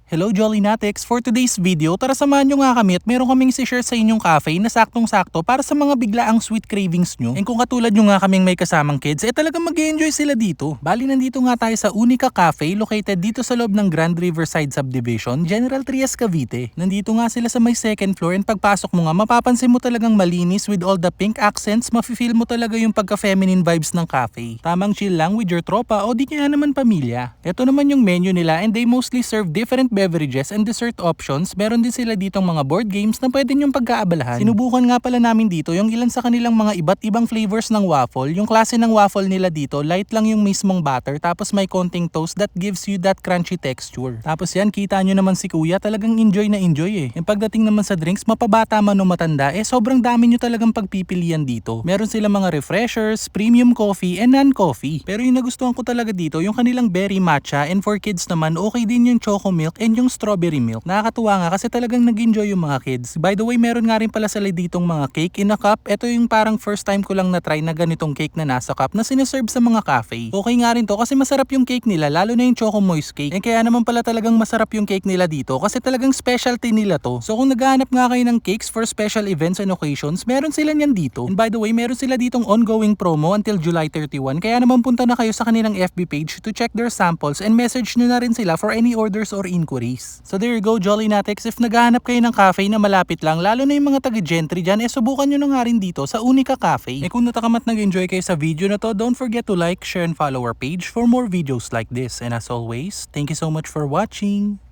Hello Jolly Natics! For today's video, tara samahan nyo nga kami at meron kaming share sa inyong cafe na saktong-sakto para sa mga biglaang sweet cravings nyo. And kung katulad nyo nga kaming may kasamang kids, talagang mag-enjoy sila dito. Bali nandito nga tayo sa Unica Cafe located dito sa loob ng Grand Riverside Subdivision, General Trias, Cavite. Nandito nga sila sa may second floor and pagpasok mo nga mapapansin mo talagang malinis with all the pink accents, mafe-feel mo talaga yung pagka-feminine vibes ng cafe. Tamang chill lang with your tropa o di kaya naman pamilya. Ito naman yung menu nila and they mostly serve different beverages and dessert options. Meron din sila ditong mga board games na pwede nyong pagkaabalahan. Sinubukan nga pala namin dito yung ilan sa kanilang mga iba't ibang flavors ng waffle. Yung klase ng waffle nila dito, light lang yung mismong batter tapos may konting toast that gives you that crunchy texture. Tapos yan, kita nyo naman si kuya, talagang enjoy na enjoy eh. Yung pagdating naman sa drinks, mapabata man o matanda, sobrang dami nyo talagang pagpipilian dito. Meron sila mga refreshers, premium coffee, and non-coffee. Pero yung nagustuhan ko talaga dito, yung kanilang berry matcha, and for kids naman, okay din yung choco milk and yung strawberry milk. Nakakatuwa nga kasi talagang nag-enjoy yung mga kids. By the way, meron nga rin pala sila ditong mga cake in a cup. Ito yung parang first time ko lang na-try na ganitong cake na nasa cup na sineserve sa mga cafe. Okay nga rin to kasi masarap yung cake nila, lalo na yung choco moist cake. And kaya naman pala talagang masarap yung cake nila dito kasi talagang specialty nila to. So kung naghahanap nga kayo ng cakes for special events and occasions, meron sila niyan dito. And by the way, meron sila ditong ongoing promo until July 31. Kaya naman punta na kayo sa kanilang FB page to check their samples and message nyo na rin sila for any orders or inquiries. So there you go, Jolly Natics. If naghahanap kayo ng cafe na malapit lang, lalo na yung mga taga-gentry dyan, subukan nyo na nga rin dito sa Unica Cafe. Kung natakamat nag-enjoy kayo sa video na to, don't forget to like, share, and follow our page for more videos like this. And as always, thank you so much for watching.